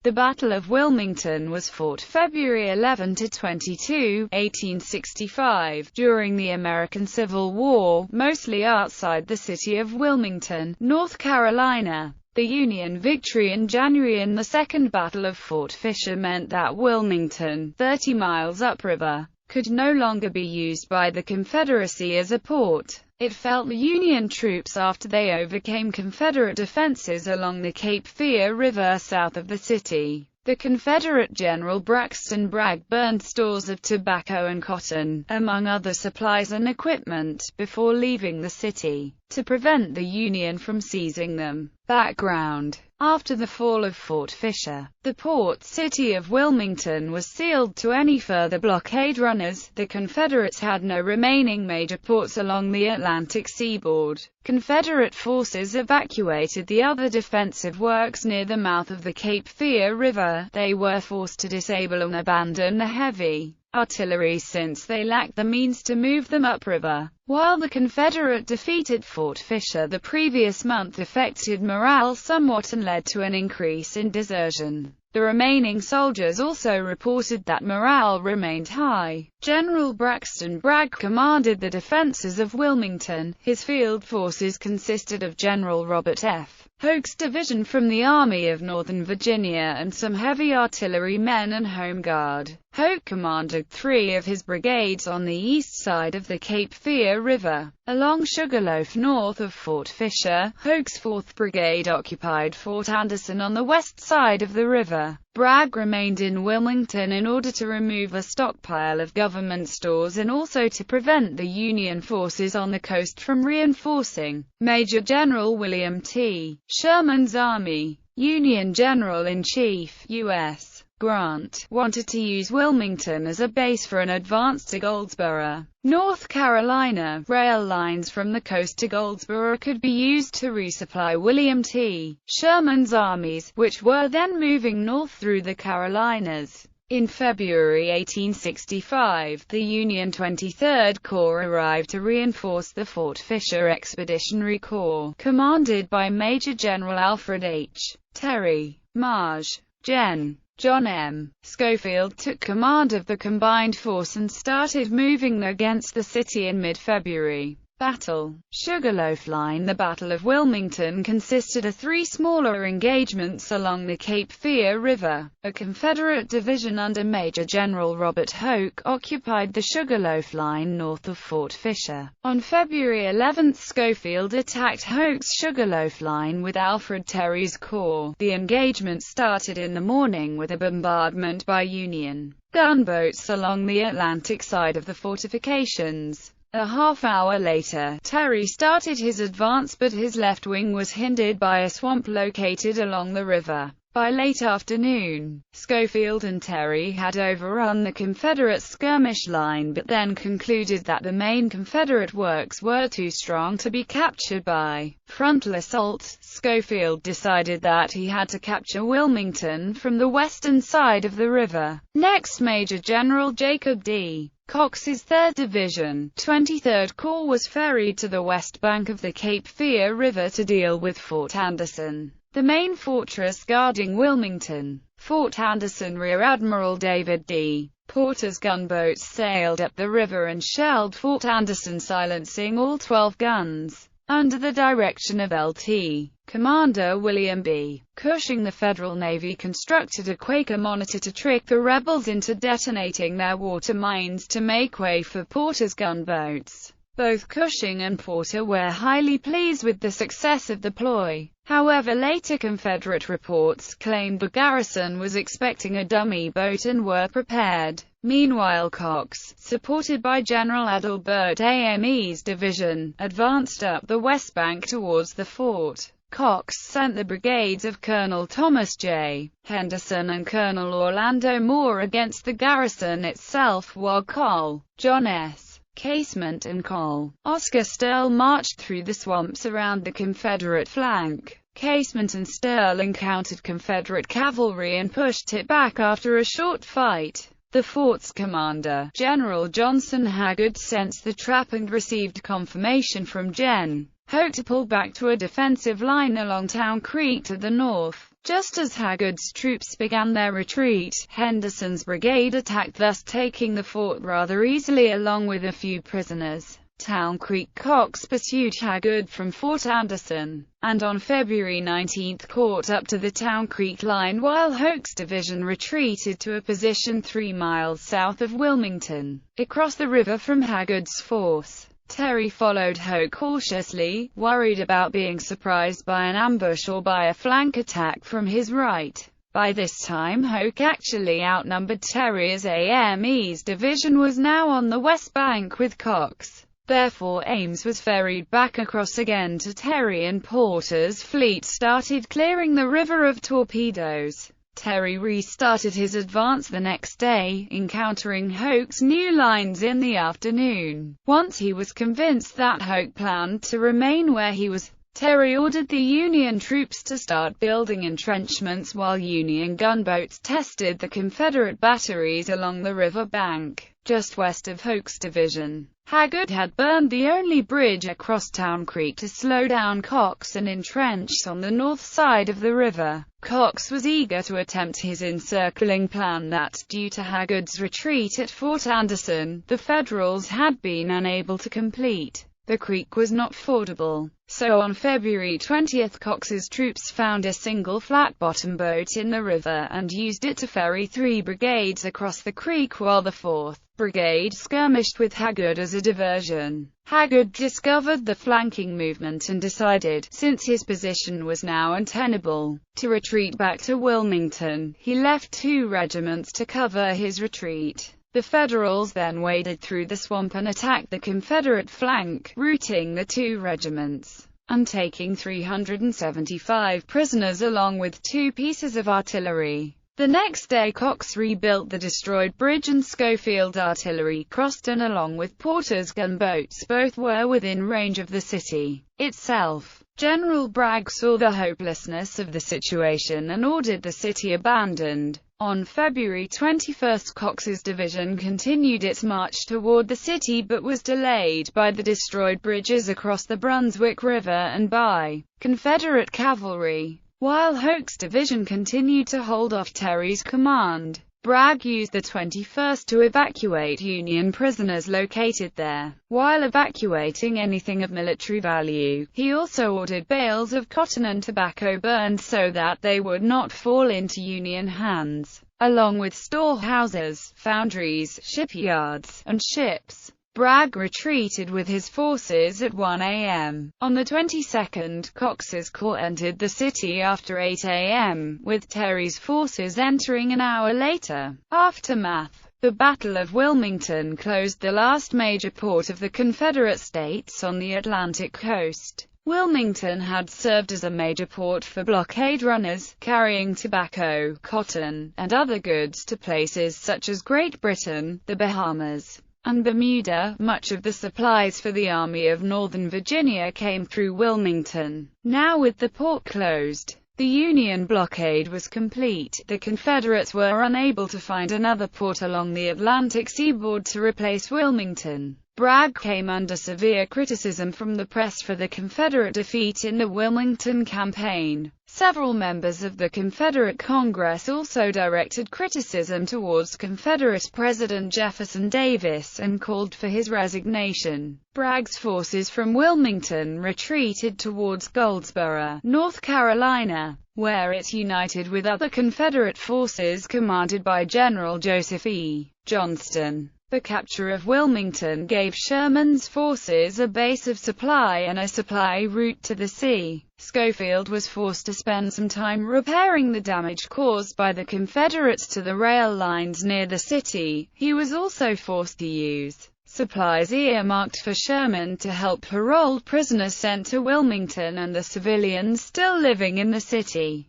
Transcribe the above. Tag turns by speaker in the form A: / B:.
A: The Battle of Wilmington was fought February 11–22, 1865, during the American Civil War, mostly outside the city of Wilmington, North Carolina. The Union victory in January in the Second Battle of Fort Fisher meant that Wilmington, 30 miles upriver, could no longer be used by the Confederacy as a port. It felt the Union troops after they overcame Confederate defenses along the Cape Fear River south of the city. The Confederate General Braxton Bragg burned stores of tobacco and cotton, among other supplies and equipment, before leaving the city, to prevent the Union from seizing them. Background: after the fall of Fort Fisher, the port city of Wilmington was sealed to any further blockade runners. The Confederates had no remaining major ports along the Atlantic seaboard. Confederate forces evacuated the other defensive works near the mouth of the Cape Fear River. They were forced to disable and abandon the heavy artillery since they lacked the means to move them upriver. While the Confederate defeat at Fort Fisher the previous month affected morale somewhat and led to an increase in desertion, the remaining soldiers also reported that morale remained high. General Braxton Bragg commanded the defenses of Wilmington. His field forces consisted of General Robert F. Hoke's division from the Army of Northern Virginia and some heavy artillery men and home guard. Hoke commanded 3 of his brigades on the east side of the Cape Fear River. Along Sugarloaf north of Fort Fisher, Hoke's 4th Brigade occupied Fort Anderson on the west side of the river. Bragg remained in Wilmington in order to remove a stockpile of government stores and also to prevent the Union forces on the coast from reinforcing. Major General William T. Sherman's army, Union General-in-Chief, U.S. Grant, wanted to use Wilmington as a base for an advance to Goldsboro, North Carolina. Rail lines from the coast to Goldsboro could be used to resupply William T. Sherman's armies, which were then moving north through the Carolinas. In February 1865, the Union 23rd Corps arrived to reinforce the Fort Fisher Expeditionary Corps, commanded by Major General Alfred H. Terry. Maj. Gen. John M. Schofield took command of the combined force and started moving against the city in mid-February. Battle. Sugarloaf Line. The Battle of Wilmington consisted of 3 smaller engagements along the Cape Fear River. A Confederate division under Major General Robert Hoke occupied the Sugarloaf Line north of Fort Fisher. On February 11, Schofield attacked Hoke's Sugarloaf Line with Alfred Terry's corps. The engagement started in the morning with a bombardment by Union gunboats along the Atlantic side of the fortifications. A half-hour later, Terry started his advance, but his left wing was hindered by a swamp located along the river. By late afternoon, Schofield and Terry had overrun the Confederate skirmish line but then concluded that the main Confederate works were too strong to be captured by frontal assault. Schofield decided that he had to capture Wilmington from the western side of the river. Next, Major General Jacob D. Cox's 3rd Division, 23rd Corps was ferried to the west bank of the Cape Fear River to deal with Fort Anderson, the main fortress guarding Wilmington. Fort Anderson Rear Admiral David D. Porter's gunboats sailed up the river and shelled Fort Anderson, silencing all 12 guns. Under the direction of Lt. Commander William B. Cushing, the Federal Navy constructed a Quaker monitor to trick the rebels into detonating their water mines to make way for Porter's gunboats. Both Cushing and Porter were highly pleased with the success of the ploy. However, later Confederate reports claimed the garrison was expecting a dummy boat and were prepared. Meanwhile, Cox, supported by General Adelbert Ame's division, advanced up the west bank towards the fort. Cox sent the brigades of Colonel Thomas J. Henderson and Colonel Orlando Moore against the garrison itself, while Col. John S. Casement and Col. Oscar Sterl marched through the swamps around the Confederate flank. Casement and Sterl encountered Confederate cavalry and pushed it back after a short fight. The fort's commander, General Johnson Haggard, sensed the trap and received confirmation from Gen. Hoke to pull back to a defensive line along Town Creek to the north. Just as Haggard's troops began their retreat, Henderson's brigade attacked, thus taking the fort rather easily along with a few prisoners. Town Creek Cox pursued Haggard from Fort Anderson, and on February 19 caught up to the Town Creek line, while Hoke's division retreated to a position 3 miles south of Wilmington, across the river from Haggard's force. Terry followed Hoke cautiously, worried about being surprised by an ambush or by a flank attack from his right. By this time Hoke actually outnumbered Terry, as Ames' division was now on the west bank with Cox. Therefore Ames was ferried back across again to Terry, and Porter's fleet started clearing the river of torpedoes. Terry restarted his advance the next day, encountering Hoke's new lines in the afternoon. Once he was convinced that Hoke planned to remain where he was, Terry ordered the Union troops to start building entrenchments while Union gunboats tested the Confederate batteries along the river bank, just west of Hoke's division. Haggard had burned the only bridge across Town Creek to slow down Cox and entrenched on the north side of the river. Cox was eager to attempt his encircling plan that, due to Haggard's retreat at Fort Anderson, the Federals had been unable to complete. The creek was not fordable, so on February 20 Cox's troops found a single flat-bottom boat in the river and used it to ferry 3 brigades across the creek, while the 4th Brigade skirmished with Haggard as a diversion. Haggard discovered the flanking movement and decided, since his position was now untenable, to retreat back to Wilmington. He left 2 regiments to cover his retreat. The Federals then waded through the swamp and attacked the Confederate flank, routing the 2 regiments, and taking 375 prisoners along with 2 pieces of artillery. The next day Cox rebuilt the destroyed bridge, and Schofield artillery crossed, and along with Porter's gunboats both were within range of the city itself. General Bragg saw the hopelessness of the situation and ordered the city abandoned. On February 21 Cox's division continued its march toward the city, but was delayed by the destroyed bridges across the Brunswick River and by Confederate cavalry. While Hoke's division continued to hold off Terry's command, Bragg used the 21st to evacuate Union prisoners located there. While evacuating anything of military value, he also ordered bales of cotton and tobacco burned so that they would not fall into Union hands, along with storehouses, foundries, shipyards, and ships. Bragg retreated with his forces at 1 a.m. On the 22nd, Cox's corps entered the city after 8 a.m., with Terry's forces entering an hour later. Aftermath: the Battle of Wilmington closed the last major port of the Confederate States on the Atlantic coast. Wilmington had served as a major port for blockade runners, carrying tobacco, cotton, and other goods to places such as Great Britain, the Bahamas, and Bermuda. Much of the supplies for the Army of Northern Virginia came through Wilmington. Now with the port closed, the Union blockade was complete. The Confederates were unable to find another port along the Atlantic seaboard to replace Wilmington. Bragg came under severe criticism from the press for the Confederate defeat in the Wilmington campaign. Several members of the Confederate Congress also directed criticism towards Confederate President Jefferson Davis and called for his resignation. Bragg's forces from Wilmington retreated towards Goldsboro, North Carolina, where it united with other Confederate forces commanded by General Joseph E. Johnston. The capture of Wilmington gave Sherman's forces a base of supply and a supply route to the sea. Schofield was forced to spend some time repairing the damage caused by the Confederates to the rail lines near the city. He was also forced to use supplies earmarked for Sherman to help paroled prisoners sent to Wilmington and the civilians still living in the city.